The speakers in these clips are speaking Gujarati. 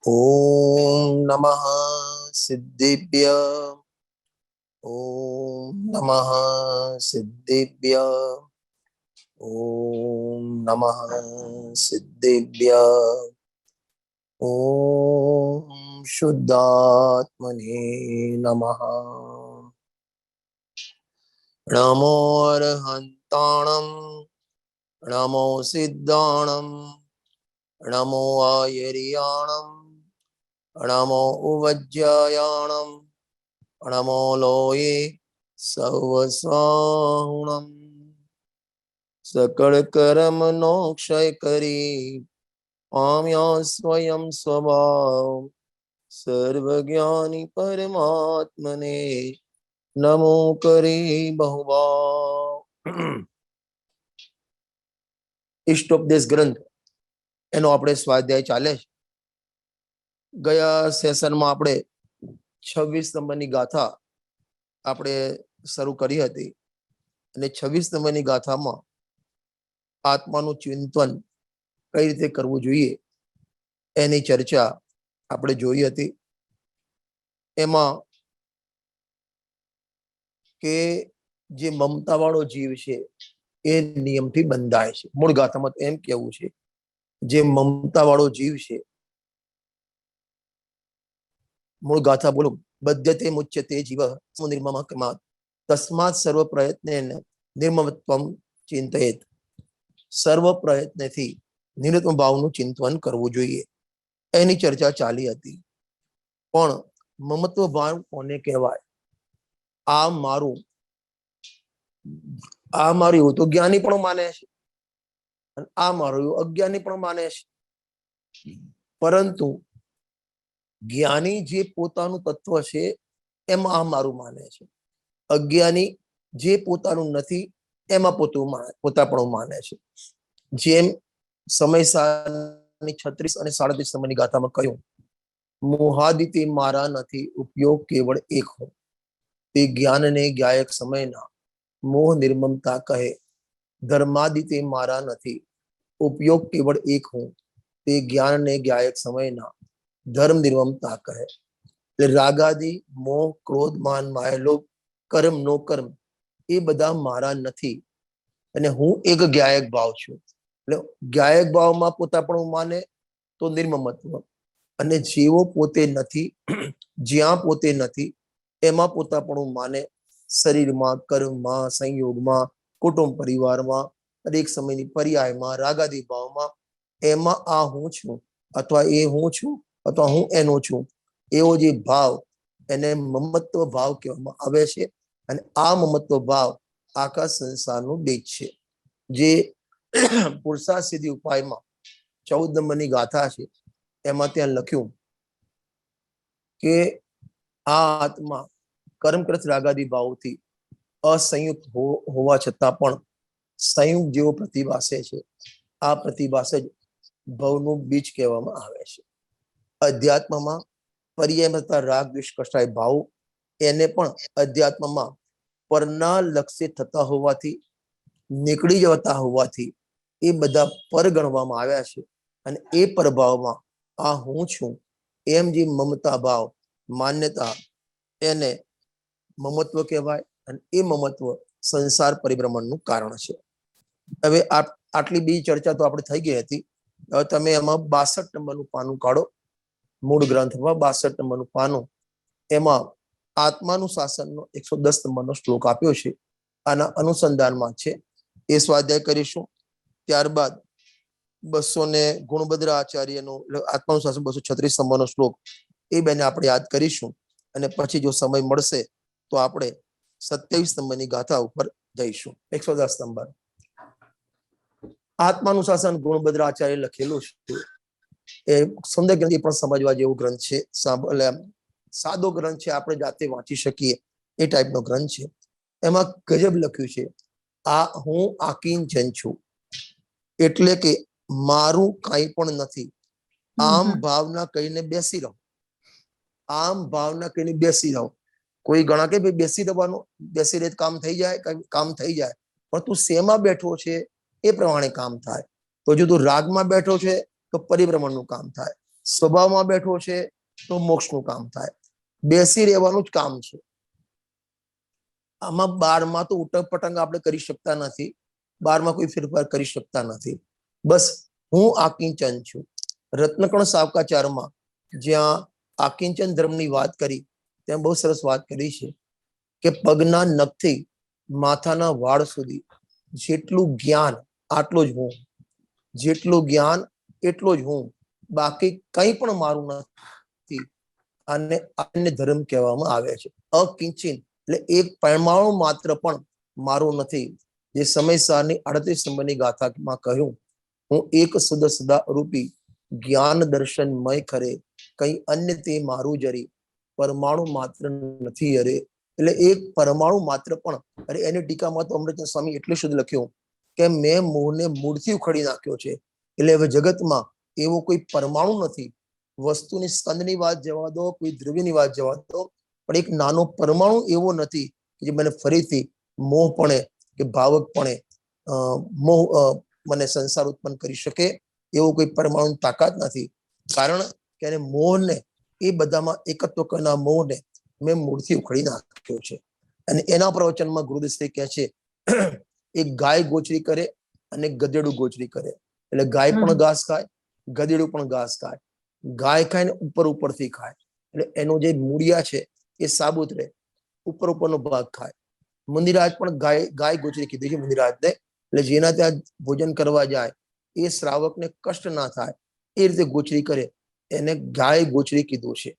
ओम नमः सिद्धेभ्य। ओम नमः सिद्धेभ्य। ओम नमः सिद्धेभ्य। ओम शुद्धात्मने नमः। नमो अरहन्ताणं, नमो सिद्धाणं, नमो आयर्याणं, नमो उवज्यायाणं, नमो लोये सवस्वाहुणम्। सकल कर्म नो क्षय करी पाम्या स्वयं स्वभाव। सर्वज्ञानी परमात्मने नमो करे बहुभाव। इष्टोपदेश ग्रंथ એનો આપણે સ્વાધ્યાય ચાલે છે. ગયા સેશનમાં આપણે 26 નંબરની ગાથા આપણે શરૂ કરી હતી અને 26 નંબરની ગાથામાં આત્માનું ચિંતન કઈ રીતે કરવું જોઈએ એની ચર્ચા આપણે જોઈ હતી. એમાં કે જે મમતા વાળો જીવ છે એ નિયમથી બંધાય છે. મૂળ ગાથામાં એમ કેવું છે, જે મમતા વાળો જીવ છે, મૂળ ગાથા બોલો, બદ્ધતે મુચ્યતે જીવ નિર્મમ કમાત તસ્માત સર્વ પ્રયત્નેન નિર્મમત્વમ ચિંતયેત. સર્વ પ્રયત્નથી નિર્મમ ભાવનું ચિંતન કરવું જોઈએ એની ચર્ચા ચાલી હતી. પણ મમત્વ ભાવ કોને કહેવાય? આ મારું એવું તો જ્ઞાની પણ માને છે અને આ મારું એવું અજ્ઞાની પણ માને છે. પરંતુ જ્ઞાની જે પોતાનું તત્વ છે એમાં આ મારું માને છે. અજ્ઞાની જે પોતાનું નથી એમાં પોતાપણું માને છે. જેમ સમયસારની 36 અને 37 નંબરની ગાથામાં કહ્યું, મોહાદિતે મારા નથી ઉપયોગ કેવળ એક હું. તે જ્ઞાનને જ્ઞાયક સમયના મોહ નિર્મમતા કહે. ધર્માદિતે મારા નથી ઉપયોગ કેવળ એક હું. તે જ્ઞાનને જ્ઞાયક સમયના ધર્મ નિર્મમતા કહે. એટલે રાગાદિ, મોહ, ક્રોધ, માન, માયા, લોભ, કર્મ, નો કર્મ એ બધા મારા નથી અને હું એક જ્ઞાયક ભાવ છું. એટલે જ્ઞાયક ભાવમાં પોતાપણું માને તો નિર્મમત્વ, અને જેવો પોતે નથી, જ્યાં પોતે નથી એમાં પોતાપણું માને, શરીરમાં, કર્મમાં, સંયોગમાં, કુટુંબ પરિવારમાં, દરેક સમયની પર્યાયમાં, રાગાદી ભાવમાં, એમાં આ હું છું અથવા એ હું છું અથવા હું એનો છું, એવો જે ભાવ એને મમત્વ ભાવ કહેવામાં આવે છે. અને આ મમત્વ ભાવ આખા સંસારનું બીજ છે. જે પુરુષાર્થ સિદ્ધિ ઉપાયમાં 14 નંબરની ગાથા છે એમાં ત્યાં લખ્યું કે આ આત્મા કર્મકૃત રાગાદી ભાવથી અસંયુક્ત હોવા છતાં પણ સંયુક્ત જેવો પ્રતિભાસે છે. આ પ્રતિભાસ જ ભવનું બીજ કહેવામાં આવે છે. અધ્યાત્મમાં પર્યાયમાં રાગ દ્વેષ કષ્ટાય ભાવ એને પણ અધ્યાત્મમાં પરના લક્ષ્ય થતા હોવાથી, નીકળી જતા હોવાથી એ બધા પર ગણવામાં આવ્યા છે. અને એ પ્રભાવમાં આ હું છું એમ જે મમતા ભાવ, માન્યતા, એને મમત્વ કહેવાય. અને એ મમત્વ સંસાર પરિભ્રમણનું કારણ છે. હવે આટલી બી ચર્ચા તો આપણે થઈ ગઈ હતી. હવે તમે એમાં 62 નંબરનું પાનું કાઢો. મૂળ ગ્રંથમાં 62 નંબરનું પાનું, એમાં આત્માનું શાસનનો 110 નંબરનો શ્લોક આપ્યો છે. આના અનુસંધાનમાં છે એ સ્વાધ્યાય કરીશું. ત્યારબાદ 200 ગુણભદ્ર આચાર્યનો આત્માનું શાસન 236 નંબરનો શ્લોક એ બેને આપણે યાદ કરીશું. અને પછી જો સમય મળશે તો આપણે 27 નંબરની ગાથા ઉપર જઈશું. 110 નંબર આત્માનું શાસન ગુણભદ્ર આચાર્ય લખેલું છે. એ સુંદર ગ્રંથ પણ સમજવા જેવો ગ્રંથ છે. સાદો ગ્રંથ છે, આપણે જાતે વાંચી શકીએ એ ટાઈપનો ગ્રંથ છે. એમાં ગજબ લખ્યું છે, આ હું આકિંચન છું, એટલે કે મારું કાંઈ પણ નથી. આમ ભાવના કહીને બેસી રહો. આમ ભાવના કહીને બેસી રહો. કોઈ ઘણા કે ભાઈ બેસી રહેવાનું, બેસી રહે કામ થઈ જાય, કામ થઈ જાય. પણ તું શેમાં બેઠો છે એ પ્રમાણે કામ થાય. તો જો તું રાગમાં બેઠો છે તો પરિભ્રમણનું કામ થાય. સ્વભાવમાં બેઠો છે તો મોક્ષનું કામ થાય, બેસી રહેવાનું જ કામ છે. આમાં 12માં તો ઉટક પટંગ આપણે કરી શકતા નથી, 12માં કોઈ ફેરફાર કરી શકતા નથી. બસ હું આકિંચન છું. રત્નકણ સાવકાચારમાં જ્યાં આકિંચન ધર્મની વાત કરી ત્યાં બહુ સરસ વાત કરી છે કે પગના નખથી માથાના વાળ સુધી જેટલું જ્ઞાન આટલો જ હું, જેટલું જ્ઞાન એટલો જ હું, બાકી કંઈ પણ મારું નથી. આને અન્ય ધર્મ કહેવામાં આવે છે. અકિંચન એટલે એક પરમાણુ માત્ર પણ મારું નથી. જે સમયસારની 38 નંબરની ગાથામાં કહ્યું, હું એક સુદ સદા રૂપી જ્ઞાન દર્શનમય ખરે, કઈ અન્ય તે મારું જરી પરમાણુ માત્ર નથી અરે. એટલે એક પરમાણુ માત્ર પણ, અરે એની ટીકામાં તો અમૃત સ્વામી એટલે શુદ્ધ લખ્યું કે મેં મોહને મૂળથી ઉખડી નાખ્યો છે. એટલે હવે જગતમાં એવો કોઈ પરમાણુ નથી. વસ્તુની સ્કંદની વાત જવા દો, કોઈ દ્રવ્યની વાત જવા દો, પણ એક નાનો પરમાણુ એવો નથી જે મને ફરીથી મોહપણે કે ભાવકપણે મોહ મને સંસાર ઉત્પન્ન કરી શકે. એવો કોઈ પરમાણુ તાકાત નથી. કારણ કે એને મોહને, એ બધામાં એકત્વ કરનાર મોહને મેં મૂળથી ઉખડી નાખ્યો છે. અને એના પ્રવચનમાં ગુરુદેવ કહે છે એક ગાય ગોચરી કરે અને ગધેડું ગોચરી કરે. એટલે ગાય પણ ઘાસ ખાય, ગધેડું પણ ઘાસ ખાય. ગાય ખાય ને ઉપર ઉપરથી ખાય, એટલે એનો જે મૂળિયા છે એ સાબુત રહે, ઉપર ઉપરનો ભાગ ખાય. મુનિરાજ પણ ગાય ગોચરી કીધી છે મુનિરાજને, એટલે જેના ત્યાં ભોજન કરવા જાય એ શ્રાવકને કષ્ટ ના થાય એ રીતે ગોચરી કરે, એને ગાય ગોચરી કીધું છે.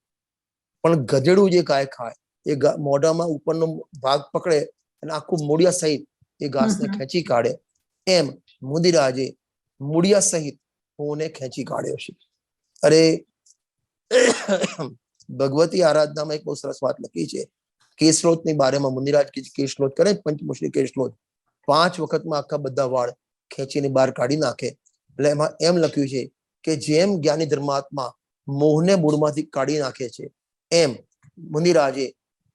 પણ ગધેડું જે ગાય ખાય એ મોઢામાં ઉપરનો ભાગ પકડે અને આખું મૂળિયા સહિત એ ઘાસને ખેંચી કાઢે, એમ મુનિરાજે મૂળિયા સહિત હોને ખેંચી કાઢ્યો છે. અરે ભગવતી આરાધનામાં એક બહુ સરસ વાત લખી છે. કેશલોચની બારેમાં મુનિરાજ કેશલોચ કરે, પંચમુખી કેશલોચ 5 વખતમાં આખા બધા વાળ ખેંચીને બહાર કાઢી નાખે. એટલે એમાં એમ લખ્યું છે કે જેમ જ્ઞાની ધર્માત્મા મોહને મૂળમાંથી કાઢી નાખે છે, એમ મુનિરાજે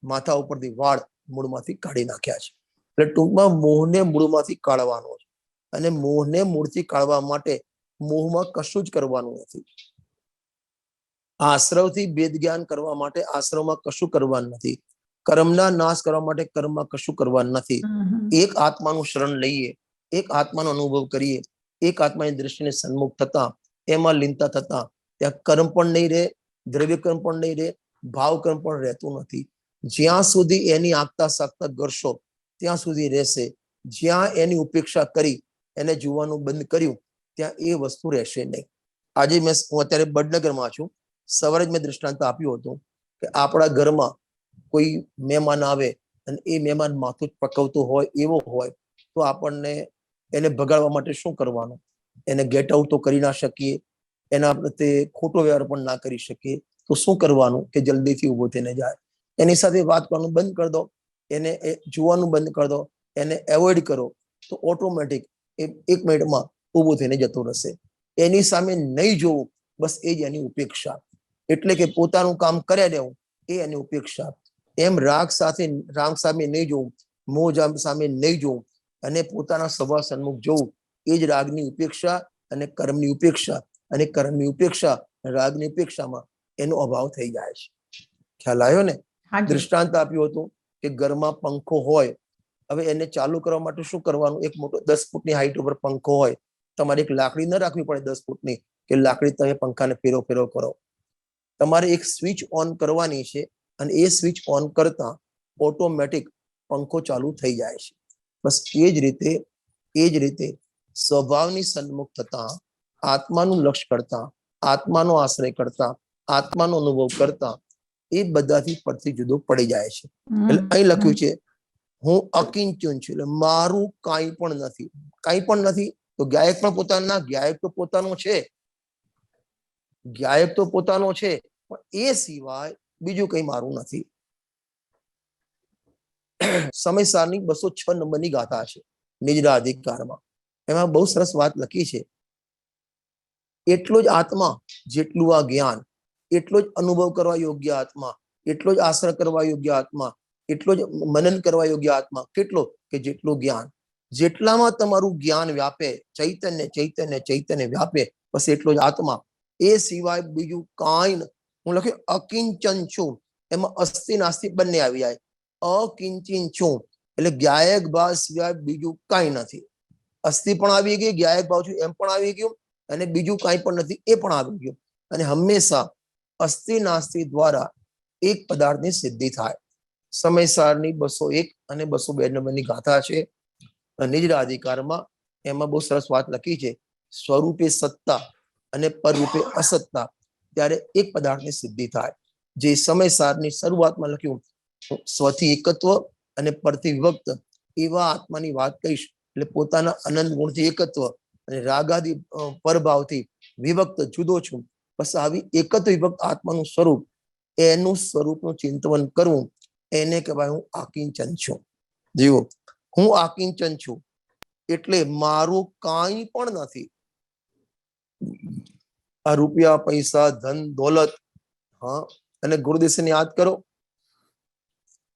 માથા ઉપરથી વાળ મૂળમાંથી કાઢી નાખ્યા છે. એટલે ટૂંકમાં મોહને મૂળમાંથી કાઢવાનો છે. અને મોહને મૂળથી કાઢવા માટે મોહમાં કશું જ કરવાનું નથી. આશ્રવથી ભેદ જ્ઞાન કરવા માટે આશ્રવમાં કશું કરવાનું નથી. કર્મના નાશ કરવા માટે કર્મમાં કશું કરવાનું નથી. એક આત્માનું શરણ લઈએ, એક આત્માનો અનુભવ કરીએ, એક આત્માની દ્રષ્ટિને સન્મુખ થતા, એમાં લીનતા થતા, ત્યાં કર્મ પણ નહીં રહે, દ્રવ્ય કર્મ પણ નહીં રહે, ભાવ કર્મ પણ રહેતું નથી. જ્યાં સુધી એની આગતા સાગતા કરશો ત્યાં સુધી રહેશે. જ્યાં એની ઉપેક્ષા કરી, એને જોવાનું બંધ કર્યું, ત્યાં એ વસ્તુ રહેશે નહીં. આજે હું અત્યારે વડનગરમાં છું. સવારે જ મેં દૃષ્ટાંત આપ્યું હતું કે આપણા ઘરમાં કોઈ મહેમાન આવે અને એ મહેમાન માથું જ પકવતું હોય એવો હોય તો આપણને એને ભગાડવા માટે શું કરવાનું? એને ગેટ આઉટ તો કરી ના શકીએ, એના પ્રત્યે ખોટો વ્યવહાર પણ ના કરી શકીએ. તો શું કરવાનું કે જલ્દીથી ઊભો થઈને જાય. એની સાથે વાત કરવાનું બંધ કરી દો, એને જોવાનું બંધ કરી દો, એને એવોઇડ કરો, તો ઓટોમેટિક એ 1 મિનિટમાં ઊભો થઈને જતો રહેશે. એની સામે નહીં જોવું, બસ એ જ એની ઉપેક્ષા. એટલે કે પોતાનું કામ કર્યા દેવું એ એની ઉપેક્ષા. એમ રાગ સામે નહીં જોવું, મોહ સામે નહીં જોવું અને પોતાના સ્વભાવ સન્મુખ જોવું, એ જ રાગની ઉપેક્ષા અને કર્મની ઉપેક્ષા. અને કર્મની ઉપેક્ષા રાગની ઉપેક્ષામાં એનો અભાવ થઈ જાય છે. ખ્યાલ આવ્યો ને? દૃષ્ટાંત આપ્યું હતું કે ઘરમાં પંખો હોય, હવે એને ચાલુ કરવા માટે શું કરવાનું? એક મોટો 10 ફૂટની હાઈટ ઉપર પંખો હોય, તમારે એક લાકડી ન રાખવી પડે 10 ફૂટની કે લાકડી તમે પંખાને ફેરો કરો. તમારે એક સ્વિચ ઓન કરવાની છે અને એ સ્વિચ ઓન કરતા ઓટોમેટિક પંખો ચાલુ થઈ જાય છે. બસ એ જ રીતે સ્વભાવની સન્મુખ થતા, આત્માનું લક્ષ્ય કરતા, આત્માનો આશ્રય કરતા, આત્માનો અનુભવ કરતા એ બધાથી પરથી જુદો પડી જાય છે. એટલે અહીં લખ્યું છે હું અકિંચન છું, એટલે મારું કાંઈ પણ નથી. કાંઈ પણ નથી તો ગાયક પણ પોતાના, ગાયક તો પોતાનો છે, ગાયક તો પોતાનો છે, પણ એ સિવાય બીજું કંઈ મારું નથી. સમયસારની 206 નંબરની ગાથા છે નિજરા અધિકારમાં. એમાં બહુ સરસ વાત લખી છે. એટલો જ આત્મા જેટલું આ જ્ઞાન, એટલો જ અનુભવ કરવા યોગ્ય આત્મા, એટલો જ આશ્રય કરવા યોગ્ય આત્મા, એટલો જ મનન કરવા યોગ્ય આત્મા. કેટલો? કે જેટલું જ્ઞાન. જેટલામાં તમારું જ્ઞાન વ્યાપે, ચૈતન્ય વ્યાપે, બસ એટલો જ આત્મા. એ સિવાય બીજું કાંઈ નથી. હું લખ્યું અકિંચન છું, એમાં અસ્થિ નાસ્તિ બંને આવી જાય. અકિંચન છું એટલે જ્ઞાયક ભાવ સિવાય બીજું કાંઈ નથી. અસ્થિ પણ આવી ગઈ, જ્ઞાયક ભાવ છું એમ પણ આવી ગયું, અને બીજું કાંઈ પણ નથી એ પણ આવી ગયું. અને હંમેશા અસ્થિ નાસ્તિ દ્વારા એક પદાર્થની સિદ્ધિ થાય. સમયસારની 201 અને 202 નંબરની ગાથા છે નિજરાધિકારમાં. એમાં બહુ સરસ વાત લખી છે. સ્વરૂપે સત્તા અને પરરૂપે અસત્તા ત્યારે એક પદાર્થની સિદ્ધિ થાય. જે સમયસારની શરૂઆતમાં લખ્યું સ્વથી એકત્વ અને પરથી વિભક્ત એવા આત્માની વાત કહીશ. એટલે પોતાના અનંત ગુણથી એકત્વ અને રાગાદી પરભાવથી વિભક્ત જુદો છું. બસ આવી એકત્વ વિભક્ત આત્માનું સ્વરૂપ, એનું સ્વરૂપનું ચિંતન કરવું, એને કહેવાય હું આકિંચન છું. જીવો, હું આકિંચન છું એટલે મારું કાંઈ પણ નથી. આ રૂપિયા, પૈસા, ધન, દોલત, હા, અને ગુરુદેવને યાદ કરો.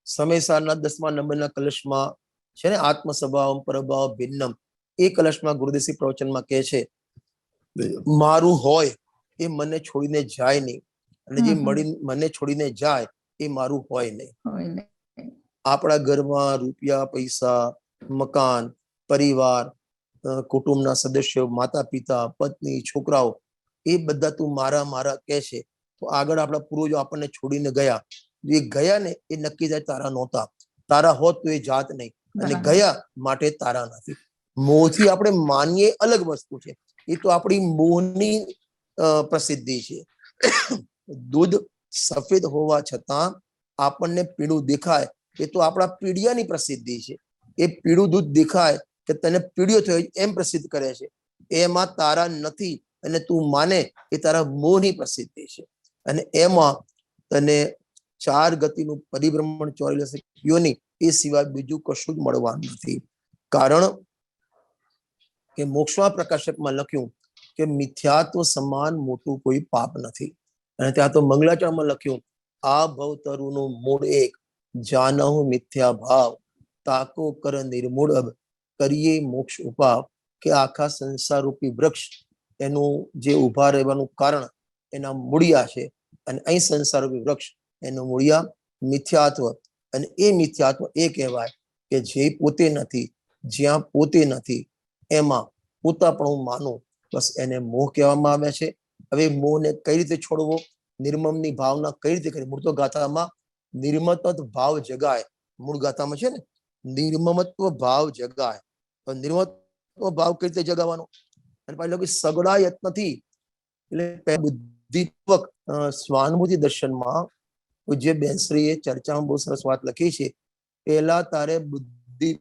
સમયસારના 10મા નંબરના કલશમાં છે ને આત્મ સ્વભાવ પરભાવ ભિન્નમ. એ કલશમાં ગુરુદેવ પ્રવચનમાં કહે છે મારું હોય એ મને છોડીને જાય નહીં, અને જે મને છોડીને જાય એ મારું હોય નહીં. આપણા ઘરમાં રૂપિયા, પૈસા, મકાન, પરિવાર, કુટુંબના સદસ્યો, માતા પિતા, પત્ની, છોકરાઓ, એ બધા તું મારા મારા કહે છે. તો આગળ આપણા પૂર્વજો આપણને છોડીને ગયા, જે ગયા ને એ નક્કી થાય તારા નહોતા. તારા હોત તો એ જાત નહીં, અને ગયા માટે તારા નથી. મોહથી આપણે માનીએ અલગ વસ્તુ છે, એ તો આપણી મોહની પ્રસિદ્ધિ છે. દૂધ સફેદ હોવા છતાં આપણને પીળું દેખાય, એ તો આપણા પીડિયાની પ્રસિદ્ધિ છે. એ પીળું દૂધ દેખાય કે તને પીળ્યો થયો એમ પ્રસિદ્ધ કરે છે. એમાં તારા નથી અને તું માને એ તારા મોહની પ્રસિદ્ધિ છે. અને એમાં તને 4 ગતિનું પરિભ્રમણ 44 યોની એ સિવાય બીજું કશું જ મળવાનું નથી. કારણ કે મોક્ષમાં પ્રકાશકમાં લખ્યું કે મિથ્યાત્વ સમાન મોટું કોઈ પાપ નથી. અને ત્યાં તો મંગલાચરણમાં લખ્યું આ ભવતરુનું મૂળ એક, જાનહુ મિથ્યા ભાવ, તાકો કર નિર્મૂળ અબ, કરીએ મોક્ષ ઉપાવ. કે આખા સંસાર રૂપી વૃક્ષ એનું જે ઉભા રહેવાનું કારણ એના મૂળિયા છે, અને અહીં સંસાર રૂપી વૃક્ષ એનું મૂળિયા મિથ્યાત્વ. અને એ મિથ્યાત્વ એ કહેવાય કે જે પોતે નથી, જ્યાં પોતે નથી એમાં પોતા પણ હું માનું, બસ એને મોહ કહેવામાં આવે છે. હવે મોહને કઈ રીતે છોડવો, નિર્મમની ભાવના કઈ રીતે કરી. મૂળ તો ગાથામાં નિર્મમત્વ ભાવ જગાય, મૂળ ગાથામાં છે ને નિર્મમત્વ ભાવ જગાય. તો નિર્મમત્વ ભાવ કઈ રીતે જગાવવાનો? અને પાછું કે સગડા યત્નથી, એટલે બુદ્ધિપૂર્વક સ્વાનુભૂતિ દર્શનમાં પૂજ્ય બેનશ્રીએ ચર્ચામાં બહુ સરસ વાત લખી છે. પહેલા તારે બુદ્ધિપૂર્વક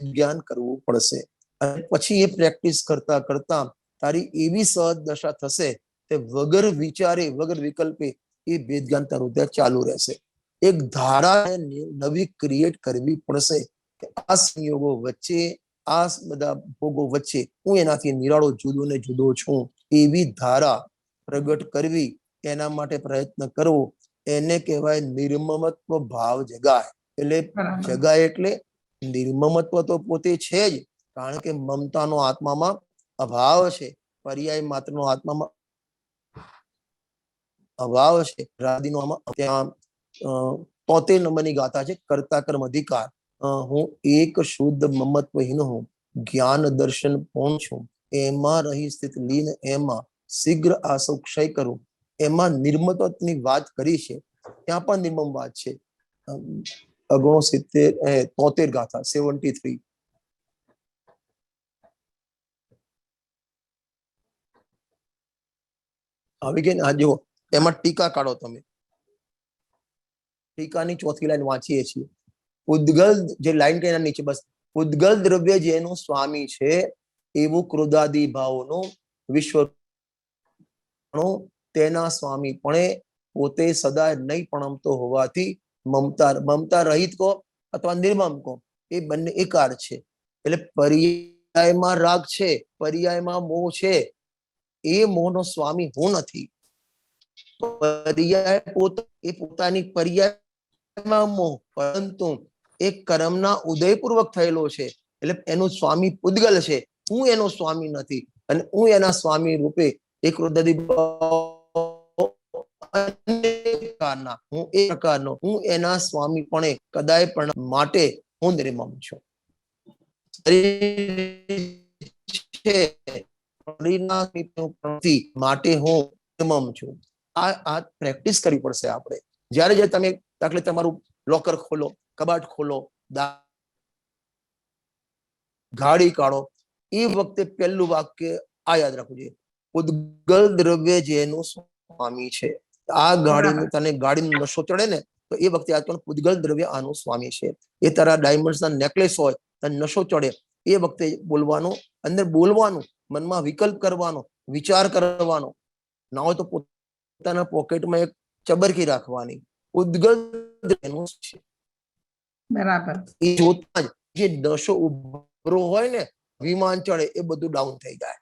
જ્ઞાન કરવું પડશે, અને પછી એ પ્રેક્ટિસ કરતા કરતા તારી એવી સહજ દશા થશે કે વગર વિચારે વગર વિકલ્પે એ ભેદ જ્ઞાન તારું ત્યાં ચાલુ રહેશે. એક ધારા નવી ક્રિએટ કરવી પડશે કે આ સંયોગો વચ્ચે, આ બધા ભોગો વચ્ચે હું એનાથી નિરાળો જુદો ને જુદો છું. એવી ધારા પ્રગટ કરવી, એના માટે પ્રયત્ન કરવો, એને કહેવાય નિર્મમત્વ ભાવ જગાય. એટલે જગાય એટલે નિર્મમત્વ તો પોતે છે જ, કારણ કે મમતાનો આત્મામાં અભાવ છે, પર્યાય માત્રનો આત્મામાં અભાવ છે. રાદીનો ત્યાં 73 નંબરની ગાથા છે કર્તા કર્મ અધિકાર. હું એક શુદ્ધ મમત્વહીન હું, જ્ઞાન દર્શન પૂર્ણ છું, એમાં રહી સ્થિત લીન, એમાં શીઘ્ર આસો ક્ષય કરું. એમાં નિર્મમત્વની વાત કરી છે, ત્યાં પણ નિર્મમ વાત છે. 73 ગાથા 73. આવી ગઈ ને? આ જુઓ, એમાં ટીકા કાઢો તમે. ટીકાની 4th લાઈન વાંચીએ છીએ. ઉદ્ગલ, જે લાઈન કઈ નીચે બસ, ઉદ્ગલ દ્રવ્ય જેનું સ્વામી છે એવું ક્રોધાદી ભાવોનું વિશ્વ તેના સ્વામી પણ પોતે સદા નહીં પણમતો હોવાથી મમતા રહિત કો અથવા નિર્મમ કો, એ બંને એકાર છે. એટલે પર્યાયમાં રાગ છે, પર્યાયમાં મોહ છે, એ મોહનો સ્વામી હું નથી. પર્યાય એ પોતાની પર્યાયમાં મોહ, પરંતુ એ કર્મના ઉદયપૂર્વક થયેલો છે, એટલે એનો સ્વામી પૂદગલ છે, હું એનો સ્વામી નથી. અને હું એના સ્વામી રૂપે એક ક્રોધાદી હું એ પ્રકારનો હું એના સ્વામી પણ કદાય પણ માટે હું નિર્મમ છું. માટે હું નિર્મમ છું. આ પ્રેક્ટિસ કરવી પડશે આપણે. જ્યારે જ્યારે તમે દાખલે તમારું લોકર ખોલો, કબાટ ખોલો, ગાડી કાઢો, એ વખતે પહેલું વાક્ય આ યાદ રાખવું જોઈએ, ઉદ્ગલ દ્રવ્ય જેનું સ્વામી છે. આ ગાડીનું તને ગાડીનો નશો ચડે ને તો એ વખતે આ ઉદ્ગલ દ્રવ્ય આનું સ્વામી છે. એ તારા ડાયમંડ્સ ના નેકલેસ હોય, તને નશો ચડે, એ વખતે બોલવાનું, અંદર બોલવાનું, મનમાં વિકલ્પ કરવાનો, વિચાર કરવાનો, ના હોય તો પોતાના પોકેટમાં એક ચબરકી રાખવાની. ઉદ્ગલ દ્રવ્યનું છે. બરાબર. એ જોતા જ જે નશો ઉભરો હોય ને, વિમાન ચડે, એ બધું ડાઉન થઈ જાય.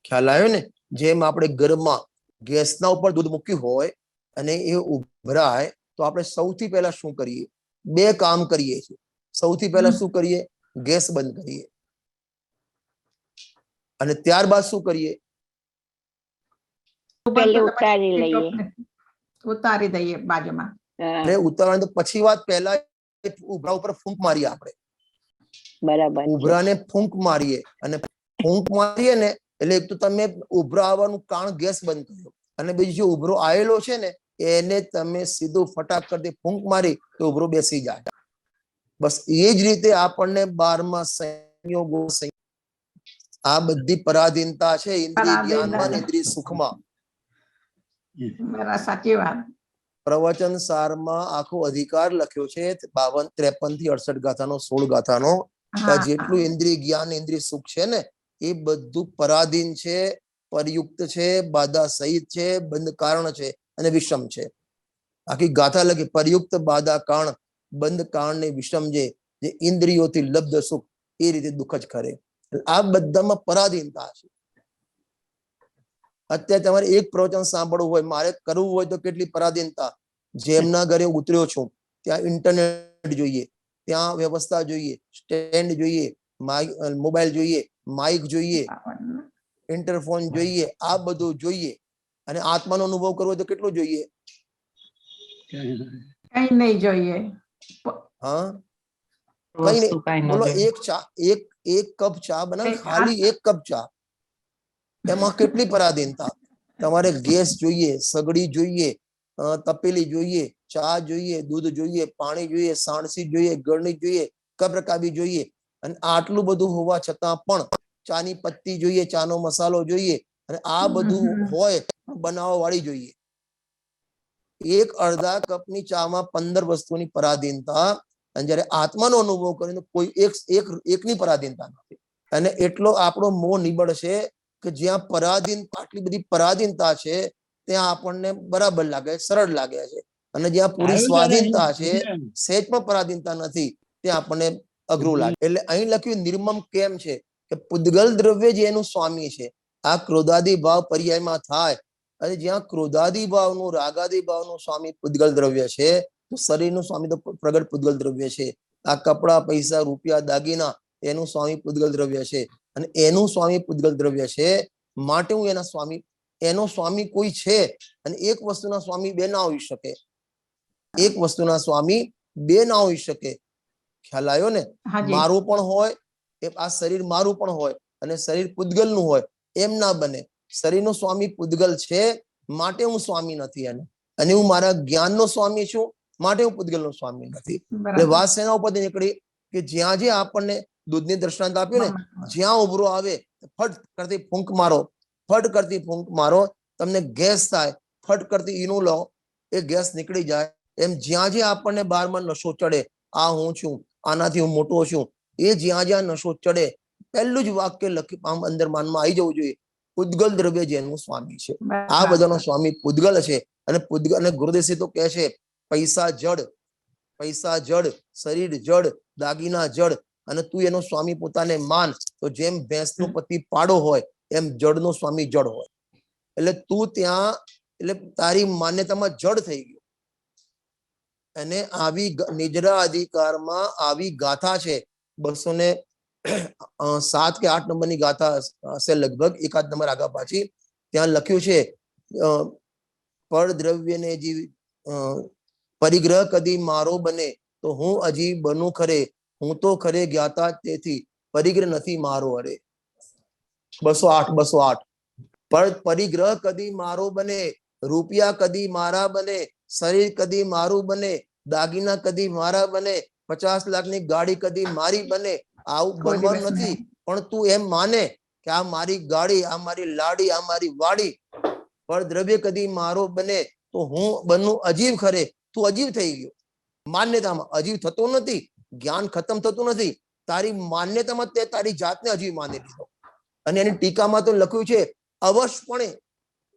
ખ્યાલ આવ્યો ને? જેમ આપણે ઘરમાં ગેસના ઉપર દૂધ મૂક્યું હોય અને એ ઉભરાય તો આપણે સૌથી પહેલા શું કરીએ? બે કામ કરીએ છીએ. સૌથી પહેલા શું કરીએ? ગેસ બંધ કરીએ. અને ત્યારબાદ શું કરીએ? ઉતારી દઈએ બાજુમાં. અને ઉતારવાની તો પછી વાત, પહેલા ઉભરા ઉપર ફૂંક મારીએ આપણે. બરાબર. ઉભરાને ફૂંક મારીએ, અને ફૂંક મારીએ ને એટલે એક તો તમે ઉભરા આવવાનું કારણ ગેસ બંધ કર્યો, અને બીજું જે ઉભરો આવેલો છે ને એને તમે સીધું ફટાક કરતી ફૂંક મારી તો ઉભરો બેસી જાય. બસ એ જ રીતે આપણને 12મા સંયોગો, આ બધી પરાધીનતા છે ઇન્દ્રિય જ્ઞાનમાં, ઇન્દ્રિય સુખમાં. સાચી વાત. પ્રવચન સારમાં આખો અધિકાર લખ્યો છે 52, 53 થી 68 ગાથાનો, 16 ગાથાનો. જેટલું ઇન્દ્રિય જ્ઞાન, ઇન્દ્રિય સુખ છે ને એ બધું પરાધીન છે, પરયુક્ત છે, બાધા સહિત છે, બંધ કારણ છે અને વિષમ છે. આખી ગાથા લખી, પરયુક્ત, બાધા કારણ, બંધ કારણ ને વિષમ, જે ઇન્દ્રિયોથી લબ્ધ સુખ એ રીતે દુઃખ જ કરે. આ બધામાં પરાધીનતા છે. અત્યારે તમારે એક પ્રવચન સાંભળવું હોય, મારે કરવું હોય તો કેટલી પરાધીનતા. જેમના ઘરે ઉતર્યો છું ત્યાં ઇન્ટરનેટ જોઈએ, ત્યાં વ્યવસ્થા જોઈએ, સ્ટેન્ડ જોઈએ, મોબાઈલ જોઈએ, માઇક જોઈએ, ઇન્ટરફોન જોઈએ, આ બધું જોઈએ. અને આત્માનો અનુભવ કરવો હોય તો કેટલું જોઈએ? કઈ નહીં જોઈએ. હા, કઈ નહીં. બોલો, એક કપ ચા બનાવે, ખાલી એક કપ ચા, એમાં કેટલી પરાધીનતા. તમારે ગેસ જોઈએ, સગડી જોઈએ, તપેલી જોઈએ, ચા જોઈએ, દૂધ જોઈએ, પાણી જોઈએ, સાણસી જોઈએ, ગળણી જોઈએ, કપરકાબી જોઈએ. અને આટલું બધું હોવા છતાં પણ ચાની પત્તી જોઈએ, ચાનો મસાલો જોઈએ, અને આ બધું હોય બનાવવા વાળી જોઈએ. એક અડધા કપની ચામાં 15 વસ્તુની પરાધીનતા. અને જયારે આત્માનો અનુભવ કરીને કોઈ એકની પરાધીનતા નથી. અને એટલો આપણો મોહ નિબળ છે કે જ્યાં આટલી બધી પરાધીનતા છે ત્યાં આપણને બરાબર લાગે, સરળ લાગે છે. અને જ્યાં પૂરી સ્વાધીનતા છે, સહેજ પણ પરાધીનતા નથી, ત્યાં આપણને અઘરું લાગે. એટલે અહીં લખ્યું નિર્મમ કેમ છે કે પૂદગલ દ્રવ્ય જે એનું સ્વામી છે. આ ક્રોધાદી ભાવ પર્યાયમાં થાય, અને જ્યાં ક્રોધાદી ભાવનું, રાગાદી ભાવનું સ્વામી પૂદગલ દ્રવ્ય છે, તો શરીરનું સ્વામી તો પ્રગટ પૂદગલ દ્રવ્ય છે. આ કપડા, પૈસા, રૂપિયા, દાગીના એનું સ્વામી પૂદગલ દ્રવ્ય છે. અને એનું સ્વામી પૂદગલ દ્રવ્ય છે માટે હું એના સ્વામી, એનો સ્વામી કોઈ છે. અને એક વસ્તુના સ્વામી બે ના હોઈ શકે. એક વસ્તુના સ્વામી બે ના હોઈ શકે. ખ્યાલ આવ્યો ને? મારું પણ હોય, આ શરીર મારું પણ હોય, અને શરીર પૂદગલ નું હોય, એમ ના બને. શરીરનો સ્વામી પૂદગલ છે માટે હું સ્વામી નથી એને. અને હું મારા જ્ઞાનનો સ્વામી છું માટે હું પૂદગલનો સ્વામી નથી. એટલે વાત શેના ઉપરથી નીકળી કે જ્યાં જે આપણને દૂધની દ્રષ્ટાંત આપ્યું ને, જ્યાં ઉભરો આવે ફટ કરતી ફૂંક મારો, ફટ કરતી ફૂંક મારો, તમને ગેસ થાય, ફટ કરતી ઈનું લો, એ ગેસ નીકળી જાય. એમ જ્યાં જે આપણને 12માં નશો ચડે, આ હું છું, આનાથી હું મોટો છું, એ જ્યાં જ્યાં નશો ચડે, પહેલું જ વાક્ય લખી આમ અંદર માનમાં આવી જવું જોઈએ, પૂદગલ દ્રવ્ય જેનું સ્વામી છે. આ બધાનો સ્વામી પૂદગલ છે. અને પૂદગલ, અને ગુરુદેવ તો કહે છે પૈસા જડ, પૈસા જડ, શરીર જડ, દાગીના જડ, અને તું એનો સ્વામી પોતાને માન તો જેમ ભેંસનો પતિ પાડો હોય એમ જડનો સ્વામી જડ હોય. એટલે તું ત્યાં, એટલે તારી માન્યતામાં જડ થઈ ગયો. અને આવી નિજરા અધિકારમાં આવી ગાથા છે 200 7 કે 8 નંબરની ગાથા હશે લગભગ, એકાદ નંબર આગા પાછી. ત્યાં લખ્યું છે પરદ્રવ્યને જીવ પરિગ્રહ કદી મારો બને તો હું હજી બનું ખરે, હું તો ખરે જ્ઞાતા તેથી પરિગ્રહ નથી મારો અરે. 208 પર પરિગ્રહ કદી મારો બને, રૂપિયા કદી મારા બને, શરીર કદી મારું બને, દાગીના કદી મારા બને, 50 લાખની ગાડી કદી મારી બને, આવું કોઈ બનવાનું દિવસ નથી. નહીં. પણ તું એમ માને કે આ મારી ગાડી, આ મારી લાડી, આ મારી વાડી, પર દ્રવ્ય કદી મારો બને તો હું બનું અજીવ ખરે. તું અજીવ થઈ ગયો. માન્યતામાં અજીવ થતો નથી, જ્ઞાન ખતમ થતું નથી, તારી માન્યતામાં તે તારી જાતને અજીવ માની લીધો. અને એની ટીકામાં તો લખ્યું છે અવશ્યપણે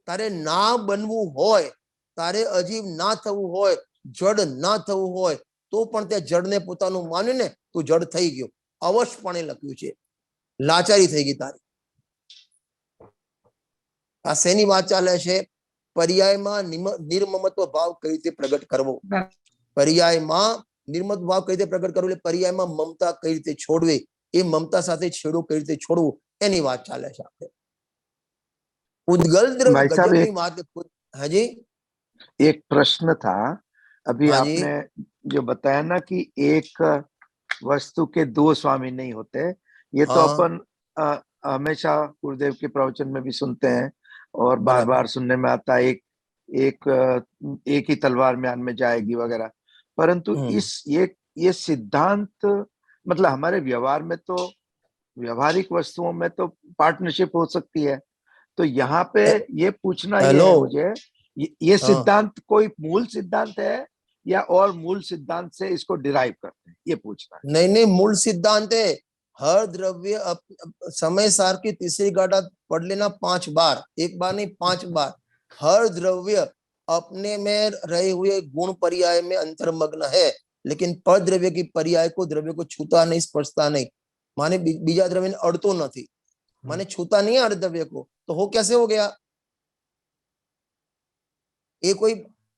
તારે ના બનવું હોય, તારે અજીવ ના થવું હોય, જડ ના થવું હોય, તો પણ તે જડને પોતાનું માન્યું ને તું જડ થઈ ગયો. અવશ્યપણે લખ્યું છે. લાચારી થઈ ગઈ તારી. આ શેની વાત ચાલે છે? પર્યાયમાં નિર્મમત્વ ભાવ કઈ રીતે પ્રગટ કરવો, પર્યાયમાં નિર્મમત્વ ભાવ કઈ રીતે પ્રગટ કરવો, એટલે પર્યાયમાં મમતા કઈ રીતે છોડવી, એ મમતા સાથે છેડો કઈ રીતે છોડવું, એની વાત ચાલે છે. આપણે उद्गल द्रव्य भाई साहब, गजब की बात है। हाँ जी, एक प्रश्न था। अभी हाँ जी, आपने जो बताया ना कि एक वस्तु के दो स्वामी नहीं होते, ये तो हाँ अपन हमेशा गुरुदेव के प्रवचन में भी सुनते हैं और बार बराबर। बार सुनने में आता है, एक ही तलवार म्यान में जाएगी वगैरह। परंतु ये सिद्धांत मतलब हमारे व्यवहार में तो, व्यवहारिक वस्तुओं में तो पार्टनरशिप हो सकती है। तो यहाँ पे ये पूछना ये हेलो, है मुझे, ये हाँ सिद्धांत कोई मूल सिद्धांत है या और मूल सिद्धांत से इसको डिराइव करते हैं, ये पूछना है। नहीं नहीं, मूल सिद्धांत है। हर द्रव्य समय सार की तीसरी गाथा पढ़ लेना 5 बार, एक बार नहीं 5 बार। हर द्रव्य अपने में रहे हुए गुण पर्याय में अंतर्मग्न है, लेकिन पर द्रव्य की पर्याय को, द्रव्य को छूता नहीं, स्पर्शता नहीं, माने बीजा द्रव्य ने अड़तो नहीं, माने छूता नहीं है हर द्रव्य को, तो हो कैसे हो गया? ये कोई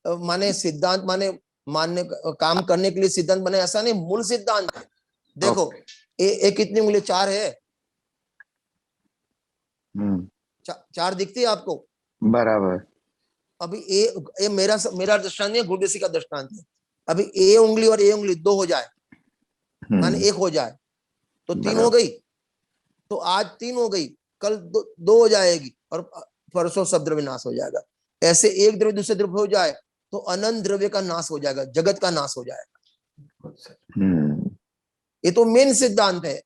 माने सिद्धांत माने मानने काम करने के लिए सिद्धांत बने, ऐसा नहीं, मूल सिद्धांत है। देखो ये कितनी उंगली? 4 है। 4 दिखती है आपको? बराबर। अभी ये मेरा दृष्टांत नहीं है, गुरुदेव का दृष्टांत है। अभी ए उंगली और ए उंगली 2 हो जाए, माने 1 हो जाए तो 3 हो गई, तो आज 3 हो गई, कल 2 हो जाएगी और परसों सब द्रव्य नाश हो जाएगा। ऐसे एक द्रव्य दूसरे द्रव्य हो जाए तो अनंत द्रव्य का नाश हो जाएगा, जगत का नाश हो जाएगा। ये तो मेन सिद्धांत है।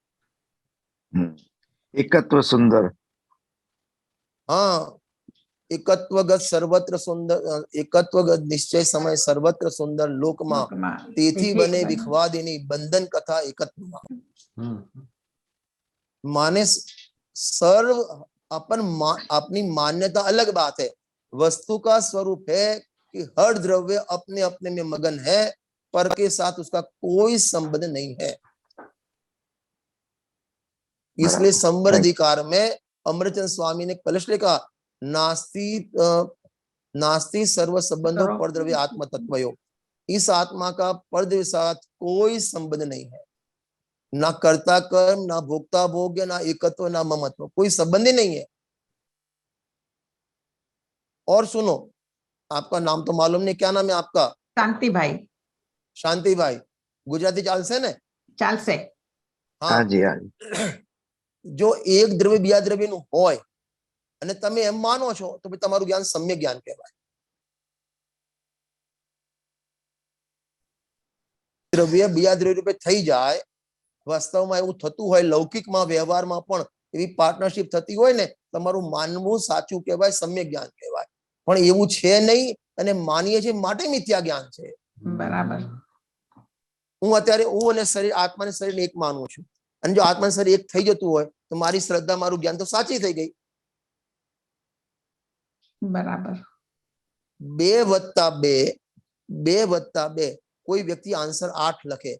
एकत्व सुंदर। हाँ, एकत्वगत सर्वत्र सुंदर, एकत्वगत निश्चय समय सर्वत्र सुंदर लोकमा, तेथी बने विखवादिनी बंधन कथा एकत्व। माने सर्व अपनी मान्यता अलग बात है, वस्तु का स्वरूप है कि हर द्रव्य अपने अपने में मगन है, पर के साथ उसका कोई संबंध नहीं है। इसलिए संवर अधिकार में अमृतचंद स्वामी ने कलश लिखा, नास्ति सर्व संबंधों पर द्रव्य आत्म तत्वयो। इस आत्मा का पर द्रव्य साथ कोई संबंध नहीं है, ना कर्ता कर्म, ना भोक्ता भोग्य, ना एकत्व, ना ममत्व, कोई संबंध ही नहीं है। और सुनो, आपका नाम तो मालूम नहीं, क्या नाम है आपका? शांति भाई। शांति भाई, गुजराती चालसे ने? चालसे। हाँ जी, हाँ जी। जो एक द्रव्य બીજા દ્રવ્યનું હોય અને તમે એમ માનો છો તો તમારું જ્ઞાન સમ્યક જ્ઞાન કહેવાય। દ્રવ્ય બીજા દ્રવ્ય રૂપે થઈ જાય, વાસ્તવમાં એવું થતું હોય, લૌકિકમાં વ્યવહારમાં પણ એવી પાર્ટનરશિપ થતી હોય ને, તમારું માનવું સાચું કહેવાય, સમ્યક જ્ઞાન કહેવાય। પણ એવું છે નહીં અને માનીએ છીએ માટે મિથ્યા જ્ઞાન છે। બરાબર। હું અત્યારે હું અને શરીર, આત્મા અને શરીર એક માનું છું, અને જો આત્મા શરીર એક થઈ જતું હોય તો મારી શ્રદ્ધા, મારું જ્ઞાન તો સાચી થઈ ગઈ। બરાબર। 2+2 કોઈ વ્યક્તિ આન્સર 8 લખે,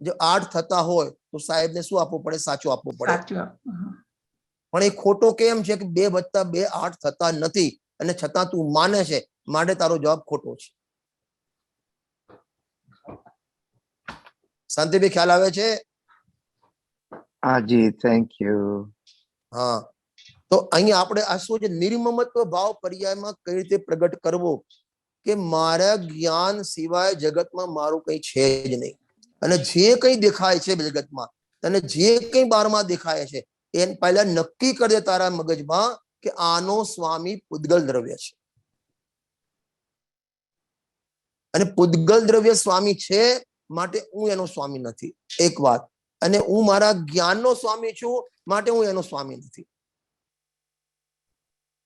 જો 8 થતા હોય તો સાહેબને શું આપવું પડે? સાચું આપવું પડે। પણ એ ખોટો કેમ છે કે 2+2 8 થતા નથી, અને છતાં તું માને છે, માટે તારો જવાબ ખોટો છે। શાંતિભાઈ, ખ્યાલ આવે છે? हाँ जी, थैंक यू। હા, તો અહીંયા આપણે આ શું છે, નિર્મમત્વ ભાવ પર્યાયમાં કઈ રીતે પ્રગટ કરવો કે મારા જ્ઞાન સિવાય જગતમાં મારું કઈ છે જ નહીં, અને જે કઈ દેખાય છે જગતમાં, તને જે કઈ બારમાં દેખાય છે એ પહેલા નક્કી કરી દે તારા મગજમાં કે આનો સ્વામી પૂતગલ દ્રવ્ય છે, અને પૂતગલ દ્રવ્ય સ્વામી છે માટે હું એનો સ્વામી નથી, એક વાત. અને હું મારા જ્ઞાનનો સ્વામી છું માટે હું એનો સ્વામી નથી.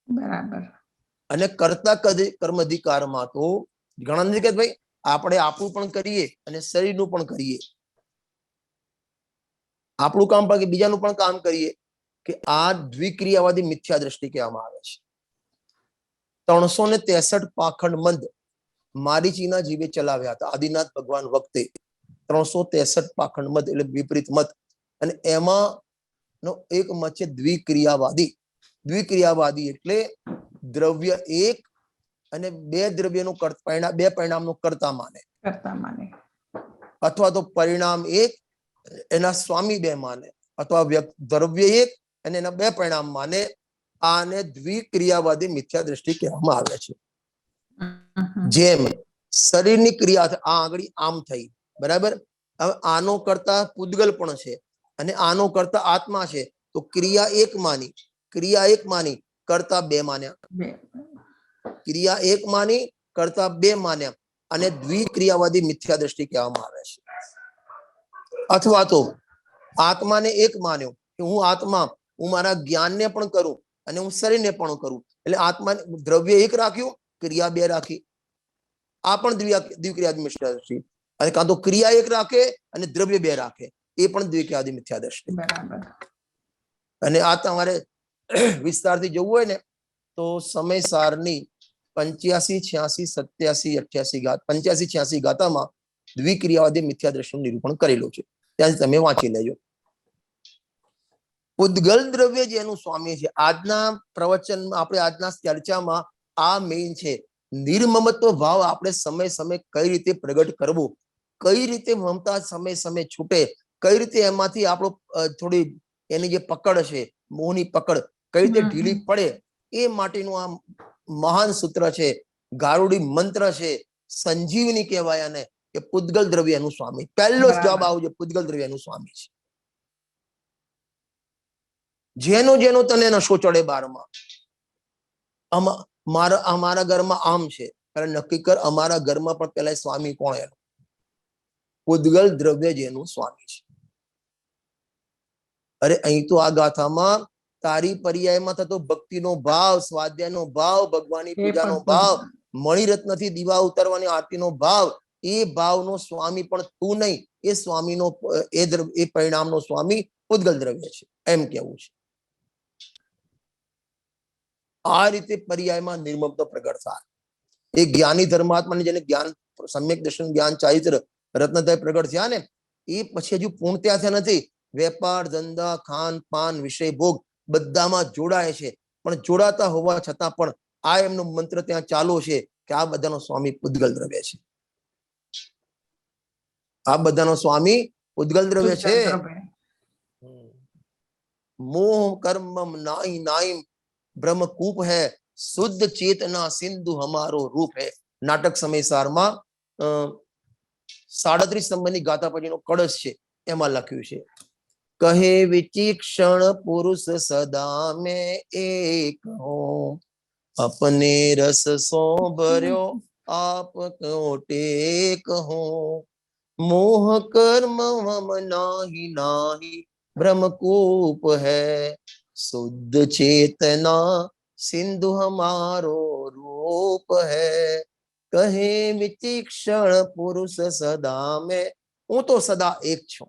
બરાબર. અને કરતા કર્મ અધિકારમાં તો ઘણા નથી કે ભાઈ આપણે આપણું પણ કરીએ અને શરીરનું પણ કરીએ, આપણું કામ પણ બીજાનું પણ કામ કરીએ, કે આ દ્વિક્રિયાવાદી મિથ્યા દ્રષ્ટિ કહેવામાં આવે છે. 363 પાખંડ મંદ મારીચીના જીવે ચલાવ્યા હતા આદિનાથ ભગવાન વખતે. 363 પાખંડ મત એટલે વિપરીત મત, અને એમાં નો એક મત છે દ્વિક્રિયાવાદી. દ્વિક્રિયાવાદી એટલે દ્રવ્ય એક અને બે દ્રવ્યનું બે પરિણામનું કર્તા માને, અથવા તો પરિણામ એક એના સ્વામી બે માને, અથવા દ્રવ્ય એક અને એના બે પરિણામ માને. આને દ્વિક્રિયાવાદી મિથ્યા દ્રષ્ટિ કહેવામાં આવે છે. જેમ શરીરની ક્રિયા, આ આગળ આમ થઈ, બરાબર. હવે આનો કરતા પૂતગલ પણ છે અને આનો કરતા આત્મા છે, તો ક્રિયા એક માની કરતા બે માન્યા, ક્રિયા એક માની કરતા બે માન્યા, અને દ્વિક્રિયાવાદી મિથ્યા દ્રષ્ટિ કહેવામાં આવે છે. અથવા તો આત્માને એક માન્યો કે હું આત્મા, હું મારા જ્ઞાનને પણ કરું અને હું શરીરને પણ કરું, એટલે આત્મા દ્રવ્ય એક રાખ્યું, ક્રિયા બે રાખી. આ પણ દ્વિક્રિયાવાદી મિથ્યા દ્રષ્ટિ. અને કાં તો ક્રિયા એક રાખે અને દ્રવ્ય બે રાખે, એ પણ દ્વિક્રિયાવાદી મિથ્યા દ્રષ્ટિ. અને આ તમારે વિસ્તારથી જોવું હોય ને તો સમયસારની 85, 86, 87, 88 ગાથા, 85, 86 ગાથામાં દ્વિક્રિયાવાદી મિથ્યા દ્રષ્ટિનું નિરૂપણ કરેલું છે, ત્યાંથી તમે વાંચી લેજો. પૂતગલ દ્રવ્ય જેનું સ્વામી છે, આજના પ્રવચનમાં આપણે આજના ચર્ચામાં આ મેઇન છે. નિર્મમત્વ ભાવ આપણે સમય કઈ રીતે પ્રગટ કરવો, કઈ રીતે મમતા સમય છૂટે, કઈ રીતે એમાંથી આપણો થોડી એની જે પકડ છે, મોહની પકડ કઈ રીતે ઢીલી પડે, એ માટેનું આ મહાન સૂત્ર છે, ગારુડી મંત્ર છે, સંજીવની કહેવાય આને, કે પૂતગલ દ્રવ્ય એનું સ્વામી. પહેલો જ જવાબ આવજો, પૂતગલ દ્રવ્ય એનું સ્વામી છે. જેનો તને નશો ચડે બારમાં, અમારા ઘરમાં આમ છે, પેલા નક્કી કર અમારા ઘરમાં પણ પેલા સ્વામી કોણ એનો? પૂતગલ દ્રવ્ય જેનું સ્વામી છે. અરે અહીં તો આ ગાથામાં તારી પર્યાયમાં થતો ભક્તિનો ભાવ, સ્વાધ્યાયનો ભાવ, ભગવાનની પૂજાનો ભાવ, મણિરત્નથી દીવા ઉતારવાની આરતીનો ભાવ, એ ભાવનો સ્વામી પણ તું નહીં, એ સ્વામીનો એ પરિણામનો સ્વામી પૂતગલ દ્રવ્ય છે, એમ કેવું છે. આ રીતે પર્યાયમાં નિર્મમતા પ્રગટ થાય. એ જ્ઞાની ધર્માત્માને જેને જ્ઞાન, સમ્યક દર્શન, જ્ઞાન, ચારિત્ર, રત્નત્રય પ્રગટ થયા ને, એ પછી હજુ પૂર્ણ થયા નથી. વેપાર, ધંધા, ખાન પાન, વિષય ભોગ બધામાં જોડાય છે, પણ જોડાતા હોવા છતાં પણ આ એમનો મંત્ર ત્યાં ચાલુ છે કે આ બધાનો સ્વામી પૂતગલ દ્રવ્ય છે. આ બધાનો સ્વામી પૂતગલ દ્રવ્ય છે. મોહ કર્મમ નાઈ નાઈમ બ્રહ્મકૂપ હૈ, શુદ્ધ ચેतना સિંધુ હમારો રૂપ હૈ. નાટક સમયસારમાં 37 નંબરની ગાથા પછીનો કળશ છે, એમાં લખ્યું છે, કહે વિચિક્ષણ પુરુષ સદા મેં એક હું, अपने रस सो भर्यो आप टेक हो, मोह कर्म मम नाही नाही ब्रह्मकूप है, शुद्ध चेतना सिंधु हमारो रूप है, કહે વિચિક્ષણ પુરુષ સદા મેં, હું તો સદા એક છું,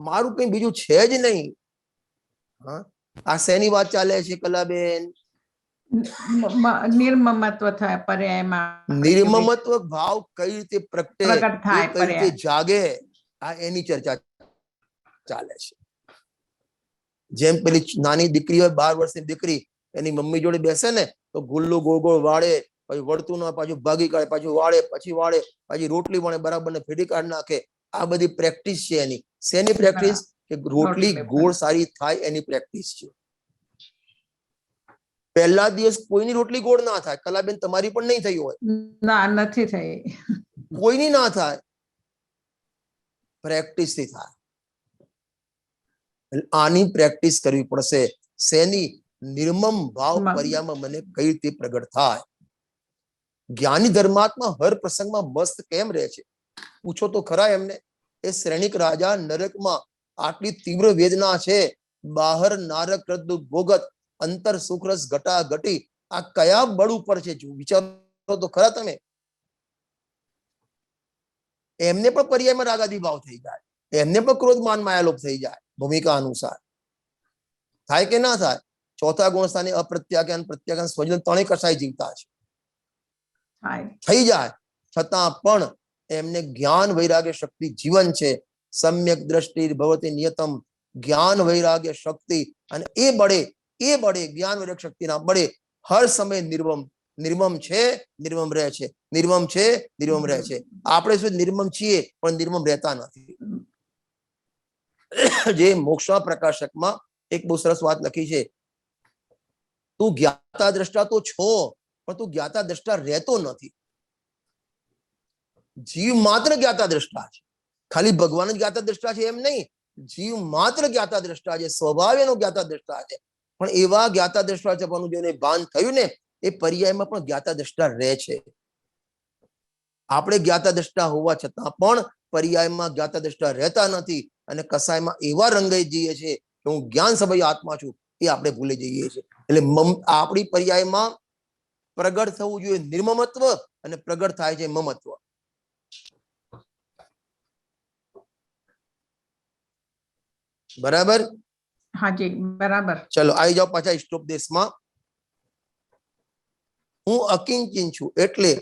મારું કઈ બીજું છે જ નહીં. હા, આ શેની વાત ચાલે છે કલાબેન? નિર્મમત્વ થાય પર્યાયમાં, નિર્મમત્વ ભાવ કઈ રીતે પ્રગટે, કઈ રીતે જાગે, આ એની ચર્ચા ચાલે છે. જેમ પેલી નાની દીકરી હોય, 12 વર્ષની દીકરી, એની મમ્મી જોડે બેસે ને તો ગુલ્લું ગોળ ગોળ વાળે, પછી વળતું ના, પાછું ભાગી કાઢે, પાછું વાળે, પછી રોટલી વણે બરાબર ને ફેડી કાઢી નાખે. આ બધી પ્રેક્ટિસ છે એની. શેની પ્રેક્ટિસ? કે રોટલી ગોળ સારી થાય એની પ્રેક્ટિસ છે. પહેલા દિવસ કોઈની રોટલી ગોળ ના થાય. કલાબેન તમારી પણ નહીં થઈ હોય. ના, નથી થઈ. કોઈની ના થાય, પ્રેક્ટિસ થી થાય. આની પ્રેક્ટિસ કરવી પડશે. શેની? નિર્મમ ભાવ પર્યામાં મને કઈ રીતે પ્રગટ થાય. જ્ઞાની ધર્માત્મા હર પ્રસંગમાં મસ્ત કેમ રહે છે? પૂછો તો ખરા એમને. એ શ્રેણિક રાજા નરકમાં આટલી તીવ્ર વેદના છે, બહાર નારક રદ ભોગત, અંતર સુખરસ ઘટા ઘટી. આ કયા બળ ઉપર છે? વિચારો તો ખરા તમે. એમને પણ પર્યાયમાં રાગાદી ભાવ થઈ જાય, એમને પણ ક્રોધ માન માયાલોપ થઈ જાય ભૂમિકા અનુસાર. થાય કે ના થાય? ચોથા ગુણ સ્થાને અપ્રત્યાખ્યાન, પ્રત્યાખ્યાન, સ્વજન ત્રણેય કસાય જીવતા છે. થઈ જાય છતાં પણ એમને જ્ઞાન વૈરાગ્ય શક્તિ જીવન છે. સમ્યક દ્રષ્ટિ ભવતી નિયતમ. જ્ઞાન વૈરાગ્ય શક્તિ અને એ બળે જ્ઞાન વૈરાગ્ય શક્તિના બળે હર સમય નિર્મમ છે, નિર્મમ રહે છે, નિર્મમ છે, નિર્મમ રહે છે. આપણે શું નિર્મમ છીએ પણ નિર્મમ રહેતા નથી. જે મોક્ષ પ્રકાશકમાં એક બહુ સરસ વાત લખી છે, તું જ્ઞાતા દ્રષ્ટા તો છો પણ તું જ્ઞાતા દ્રષ્ટા રહેતો નથી. જીવ માત્ર જ્ઞાતા દ્રષ્ટા છે. ખાલી ભગવાન જ જ્ઞાતા દ્રષ્ટા છે એમ નહીં. જીવ માત્ર જ્ઞાતા દ્રષ્ટા છે, સ્વભાવ એનો જ્ઞાતા દ્રષ્ટા છે. પણ એવા જ્ઞાતા દ્રષ્ટા છે જેને ભાન થયું ને એ પર્યાયમાં પણ જ્ઞાતા દ્રષ્ટા રહે છે. આપણે જ્ઞાતા દ્રષ્ટા હોવા છતાં પણ પર્યાયમાં જ્ઞાતા દ્રષ્ટા રહેતા નથી અને કસાયમાં એવા રંગાઈ જઈએ છે કે હું જ્ઞાન સમય આત્મા છું એ આપણે ભૂલી જઈએ છીએ. એટલે આપણી પર્યાયમાં પ્રગટ થવું જોઈએ નિર્મમત્વ અને પ્રગટ થાય છે મમત્વ. બરાબર? હાજી, બરાબર. ચલો આવી જાઓ પાછા ઇષ્ટોપદેશમાં. હું અકિંચન છું એટલે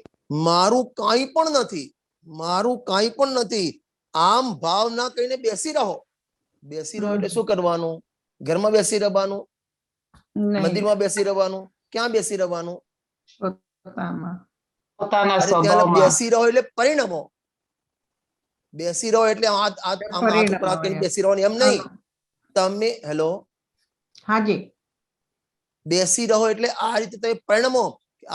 મારું કાંઈ પણ નથી, મારું કાંઈ પણ નથી. આમ ભાવ ના કહીને બેસી રહો. બેસી રહો એટલે શું કરવાનું? ઘરમાં બેસી રહેવાનું, મંદિરમાં બેસી રહેવાનું, ક્યાં બેસી રહેવાનું? બેસી રહો એટલે પરિણમો. બેસી રહો એટલે બેસી રહો એમ નહીં. તમે હેલો, હાજી, બેસી રહો એટલે આ રીતે તમે પરિણમો.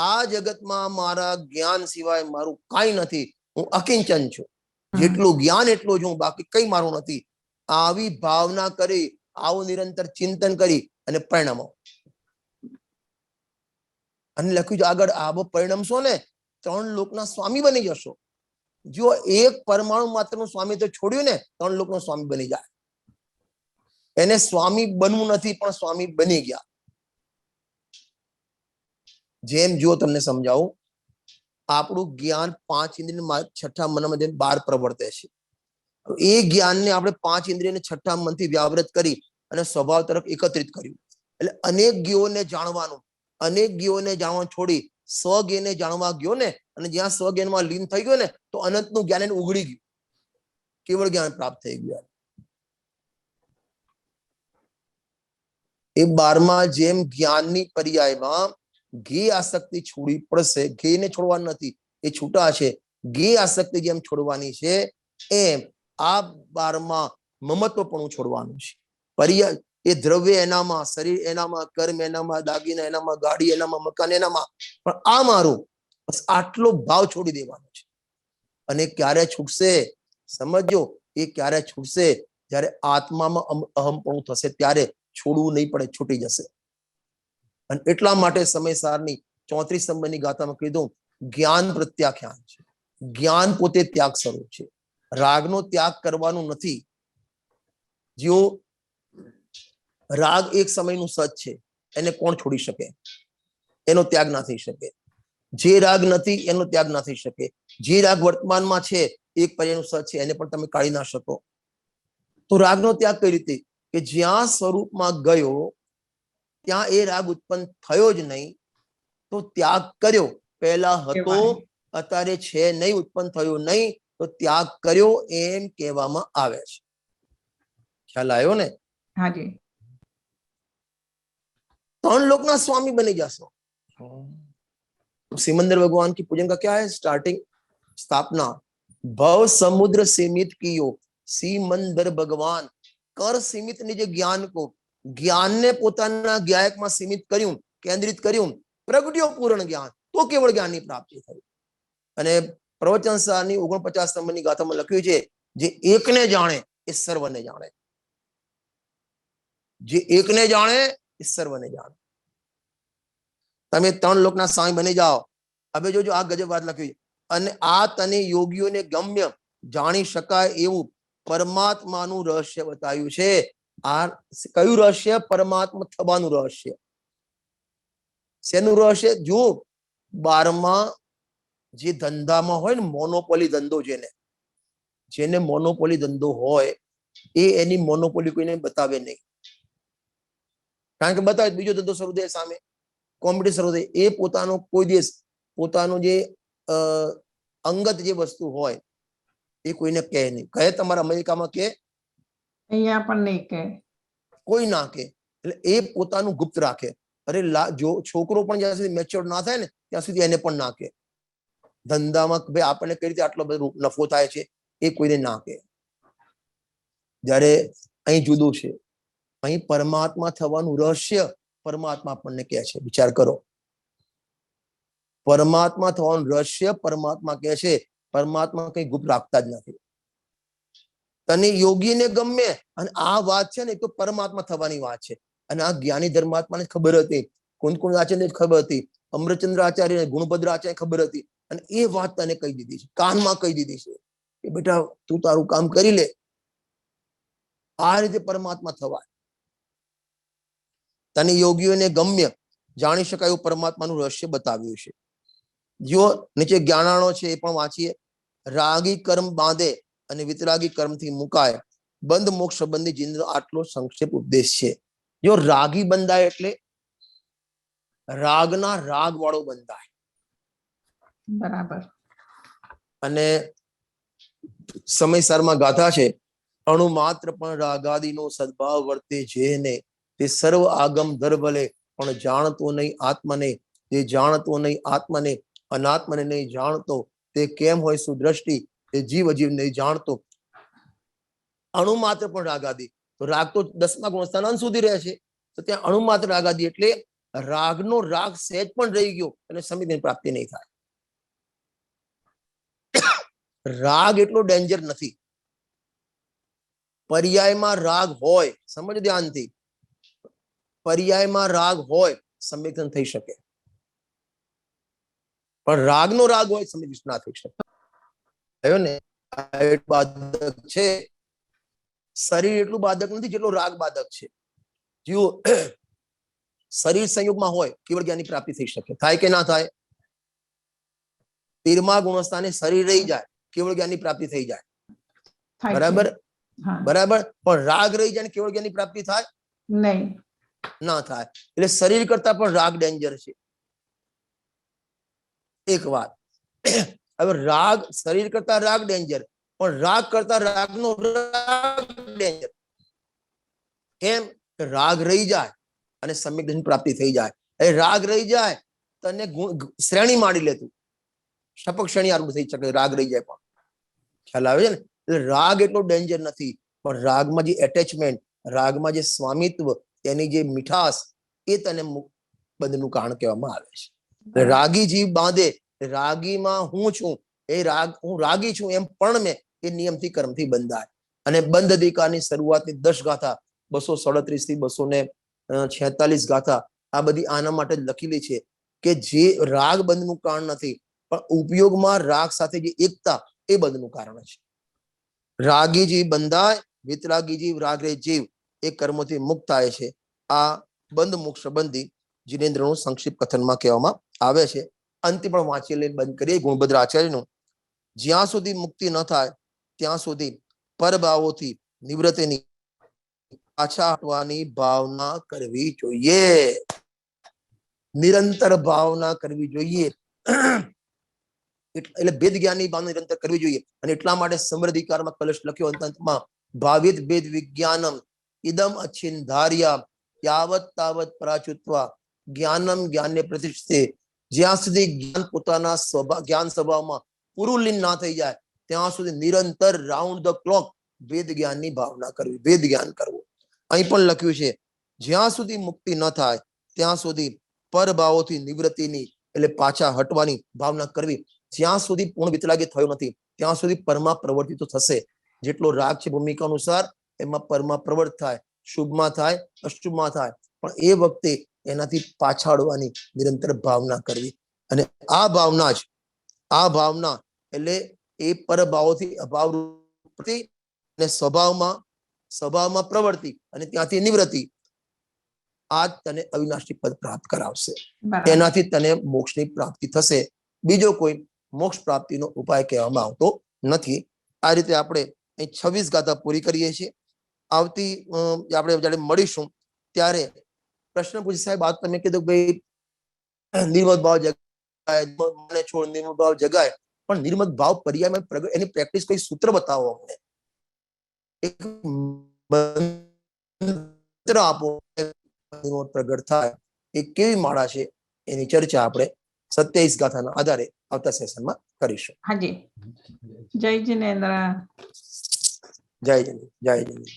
આ જગતમાં મારા જ્ઞાન સિવાય મારું કાંઈ નથી. હું અકિંચન છું. જેટલું જ્ઞાન એટલું જ હું, બાકી કઈ મારું નથી. આવી ભાવના કરી, આવું નિરંતર ચિંતન કરી અને પરિણમો. અને લખ્યું છે આગળ, આવો પરિણમશો ને 3 લોકના સ્વામી બની જશો. જો એક પરમાણુ માત્રનું સ્વામી તો છોડ્યું ને 3 લોકનો સ્વામી બની જાય. એને સ્વામી બનવું નથી પણ સ્વામી બની ગયા. જેમ જો તમને સમજાવું, આપણું જ્ઞાન 5 ઇન્દ્રિય 6ઠા મનમાં 12 પ્રવર્તે છે. એ જ્ઞાનને આપણે 5 ઇન્દ્રિયને 6ઠા મનથી વ્યાવૃત કરી અને સ્વભાવ તરફ એકત્રિત કર્યું. એટલે અનેક જ્ઞોને જાણવાનું, અનેક જ્ઞોને જાણવાનું છોડી સ્વજ્ઞને જાણવા ગયો ને, અને જ્યાં સ્વજ્ઞાનમાં લીન થઈ ગયો ને તો અનંતનું જ્ઞાન એને ઉઘડી ગયું, કેવળ જ્ઞાન પ્રાપ્ત થઈ ગયું. એ 12મા જેમ જ્ઞાનની પર્યાયમાં ઘે આસક્તિ છોડવી પડશે. ઘેને છોડવા નથી, એ છૂટા છે. ઘે આસક્તિ જેમ છોડવાની છે એમ આ 12મા મમત્વપણું છોડવાનું છે. પર્યાય એ દ્રવ્ય એનામાં, શરીર એનામાં, કર્મ એનામાં, દાગીના એનામાં, ગાડી એનામાં, મકાન એનામાં, પણ આ મારું, બસ આટલો ભાવ છોડી દેવાનો છે. અને ક્યારે છૂટશે? સમજો, એ ક્યારે છૂટશે? જ્યારે આત્મામાં અહમપણું થશે ત્યારે. છોડવું નહીં પડે, છૂટી જશે. અને એટલા માટે સમયસારની 34 નંબરની ગાથામાં કીધું, જ્ઞાન પ્રત્યાખ્યાન છે. જ્ઞાન પોતે ત્યાગ સ્વરૂપ છે. રાગનો ત્યાગ કરવાનું નથી. જો રાગ એક સમયનું સત છે, એને કોણ છોડી શકે? એનો ત્યાગ ના થઈ શકે. જે રાગ નથી એનો ત્યાગ ના થઈ શકે. જે રાગ વર્તમાનમાં છે, એક પર્યાયનું સત છે, એને પણ તમે કાઢી ના શકો. તો રાગનો ત્યાગ કઈ રીતે? કે જ્યાં સ્વરૂપમાં ગયો ત્યાં એ રાગ ઉત્પન્ન થયો જ નહીં, તો ત્યાગ કર્યો. પહેલા હતો, અત્યારે છે નહીં, ઉત્પન્ન થયો નહીં, તો ત્યાગ કર્યો એમ કહેવામાં આવે છે. ખ્યાલ આવ્યો ને? હાજી. 3 લોકના स्वामी बने जासो. सिमंदर भगवान की पूजन का क्या है? स्टार्टिंग स्थापना, भव समुद्र सीमित कियो, सिमंदर भगवान कर सीमित ने जे ज्ञान को ज्ञान ने पोताना ज्ञायक में सीमित कर्યું, केंद्रित कर्યું, प्रगट्यो पूर्ण ज्ञान, तो केवल ज्ञान की प्राप्ति थई। अने प्रवचन साરની 49 નંબરની ગાથામાં લખ્યું છે, જે એકને જાણે એ સર્વને જાણે, જે એકને જાણે એ સર્વને જાણે। તમે ત્રણ લોકના સ્વામી બની જાઓ। હવે જોજો આ ગજબ વાત લખ્યું છે, અને આ તને યોગીઓને ગમ્ય જાણી શકાય એવું પરમાત્માનું રહસ્ય બતાવ્યું છે। આ કયું રહસ્ય? પરમાત્મા થવાનું રહસ્ય। શેનું રહસ્ય? જો 12મા જે ધંધામાં હોય ને, મોનોપોલી ધંધો, જેને મોનોપોલી ધંધો હોય એ એની મોનોપોલી કોઈને બતાવે નહીં, કારણ કે બતાવે બીજો ધંધો શરૂ થાય, સામે કોમ્પિટિશન શરૂ થાય, એ પોતાનો કોઈ દિવસ પોતાનું જે અંગત જે વસ્તુ હોય એ કોઈને કહે નહીં। કહે તમારા અમેરિકામાં કે અહીંયા પણ નહીં કહે, કોઈ ના કહે, એટલે એ પોતાનું ગુપ્ત રાખે। અરે જો છોકરો પણ જ્યાં સુધી મેચ્યોર ના થાય ને ત્યાં સુધી એને પણ ના કહે। ધંધામાં ભાઈ આપણને કઈ રીતે આટલો બધો નફો થાય છે એ કોઈને ના કહે। જ્યારે અહીં જુદું છે, અહીં પરમાત્મા થવાનું રહસ્ય પરમાત્મા આપણને કહે છે। વિચાર કરો, પરમાત્મા થવાનું રહસ્ય પરમાત્મા કહે છે, પરમાત્મા કઈ ગુપ્ત રાખતા જ નથી। તને યોગીને ગમે, અને આ વાત છે ને એ તો પરમાત્મા થવાની વાત છે, અને આ જ્ઞાની ધર્માત્માને ખબર હતી, કુંદ આચાર્યને ખબર હતી, અમૃતચંદ્ર આચાર્ય, ગુણભદ્ર આચાર્ય ખબર હતી, અને એ વાત તને કહી દીધી છે, કાનમાં કહી દીધી છે કે બેટા તું તારું કામ કરી લે। આ રીતે પરમાત્મા થવાય। તને યોગીઓને ગમ્ય જાણી શકાય એવું પરમાત્માનું રહસ્ય બતાવ્યું છે। જો નીચે જ્ઞાનાણો છે એ પણ વાંચીએ। રાગી કર્મ બાંધે અને વિતરાગી કર્મથી મુકાય, બંધ મોક્ષ સંબંધી જીવનનો આટલો સંક્ષેપ ઉપદેશ છે। જો રાગી બંધાય એટલે રાગના રાગ વાળો બંધાય, બરાબર। અને સમયસરમાં ગાથા છે, અણુ માત્ર પણ રાગાદીનો સદભાવ વર્તે જેને, તે સર્વ આગમ ધર્ભલે પણ જાણતો નહીં આત્મને, જે જાણતો નહીં આત્મને, અનાત્મને નહીં જાણતો, તે કેમ હોય સુદ્રષ્ટિ, તે જીવ અજીવ નહીં જાણતો। અણુ માત્ર પણ રાગાદી, તો રાગ તો 10મા ગુણસ્થાન અંત સુધી રહે છે, તો ત્યાં અણુ માત્ર રાગાદી એટલે રાગનો રાગ સહેજ પણ રહી ગયો અને સમિતિની પ્રાપ્તિ નહીં થાય। રાગ એટલો ડેન્જર નથી, પર્યાયમાં રાગ હોય, સમજ ધ્યાનથી, પર્યાયમાં રાગ હોય સંવેદન થઈ શકે, પણ રાગનો રાગ હોય સંવેદન ના થઈ શકે। થયો ને? બાધક છે, શરીર એટલું બાધક નથી જેટલું રાગ બાધક છે। જો શરીર સંયોગમાં હોય કેવળ જ્ઞાનની પ્રાપ્તિ થઈ શકે, થાય કે ના થાય? 13મા ગુણસ્થાને શરીર રહી જાય, કેવળ જ્ઞાનની પ્રાપ્તિ થઈ જાય, બરાબર બરાબર, પણ રાગ રહી જાય ને કેવળ જ્ઞાનની પ્રાપ્તિ થાય નહીં, ના થાય। એટલે શરીર કરતા પણ રાગ ડેન્જર છે, એક વાત। હવે રાગ, શરીર કરતા રાગ ડેન્જર, પણ રાગ કરતા રાગનો રાગ ડેન્જર। કેમ? રાગ રહી જાય અને સમ્યક દર્શન પ્રાપ્તિ થઈ જાય। એ રાગ રહી જાય તને શ્રેણી માંડી લેતું, શપક શ્રેણી આરૂઢ થઈ શકે, રાગ રહી જાય પણ, ખ્યાલ આવે છે ને? એટલે રાગ એટલો ડેન્જર નથી, પણ રાગમાં જે એટેચમેન્ટ, રાગમાં જે સ્વામિત્વ, એની જે મીઠાસ, એ તને બંધનું કારણ કહેવામાં આવે છે। રાગી જીવ બાંધે, રાગીમાં હું છું, એ રાગ, હું રાગી છું એમ પણ મેં એ નિયમથી કર્મથી બંધાય। અને બંધ અધિકારની શરૂઆતની 10 ગાથા, 237 થી 246 ગાથા, આ બધી આના માટે જ લખેલી છે કે જે રાગ બંધનું કારણ નથી, પણ ઉપયોગમાં રાગ સાથે જે એકતા, એ બંધનું કારણ છે। રાગી જીવ બંધાય, વિતરાગી જીવ, રાગરે જીવ એ કર્મોથી મુક્ત થાય છે। આ બંધ મોક્ષ સંબંધી જીનેન્દ્રનું સંક્ષિપ્ત કથનમાં કહેવામાં આવે છે। અંતિમ પણ વાંચી લઈને બંધ કરીએ ગુણભદ્ર આચાર્યનું। જ્યાં સુધી મુક્તિ ન થાય ત્યાં સુધી પરભાવોથી નિવૃત્તિની પાછા હટવાની ભાવના કરવી જોઈએ, નિરંતર ભાવના કરવી જોઈએ। એટલે ભેદ જ્ઞાનની ભાવના નિરંતર કરવી જોઈએ। અને એટલા માટે સમૃદ્ધિકારમાં કલશ લખ્યો અંતમાં, ભાવિત ભેદ વિજ્ઞાનમ ઇદમ અચ્છિન્ધાર્યા યાવત તાવત પરાચુત્વા જ્ઞાનમ જ્ઞાનને પ્રતિષ્ઠિતે। જ્યાં સુધી જ્ઞાન પોતાના સ્વભાવ, જ્ઞાન સ્વભાવમાં પૂરું લીન ના થઈ જાય ત્યાં સુધી નિરંતર રાઉન્ડ ધ ક્લોક વેદ જ્ઞાનની ભાવના કરવી, વેદ જ્ઞાન કરવું. અહીં પણ લખ્યું છે જ્યાં સુધી મુક્તિ ન થાય ત્યાં સુધી પરભાવોથી નિવૃત્તિની એટલે પાછા હટવાની ભાવના કરવી. જ્યાં સુધી પૂર્ણ વિતરાગી થયો નથી ત્યાં સુધી પરમાં પ્રવૃત્તિ તો થશે. જેટલો રાગ છે ભૂમિકા અનુસાર એમાં પરમાં પ્રવૃત્ત થાય, શુભમાં થાય, અશુભમાં થાય, પણ એ વખતે એનાથી પાછાડવાની નિરંતર ભાવના કરવી. અને આ ભાવના એટલે એ પરભાવોથી અભાવ અને સ્વભાવમાં પ્રવૃત્તિ અને ત્યાંથી નિવૃત્તિ, આ તને અવિનાશી પદ પ્રાપ્ત કરાવશે. બરાબર. તેનાથી તને મોક્ષની પ્રાપ્તિ થશે. બીજો કોઈ મોક્ષ પ્રાપ્તિનો ઉપાય કહેવામાં આવતો નથી. આ રીતે આપણે 26 ગાથા પૂરી કરીએ છીએ. આવતી આપણે જયારે મળીશું ત્યારે પ્રશ્ન પૂછી, સાહેબ આ તમે કીધું ભાઈ નિર્મદ ભાવ જગાય, મને છોડ નિર્મદ ભાવ જગાય, પણ નિર્મદ ભાવ પર્યાયમાં પ્રગટ એની પ્રેક્ટિસ કોઈ સૂત્ર બતાવો અમને, એક મંત્ર આપો પ્રગટ થાય. એ કેવી માળા છે એની ચર્ચા આપણે 27 ગાથાના આધારે આવતા સેશનમાં કરીશું. હાજી. જય જિનેન્દ્ર. જય જય જય જય.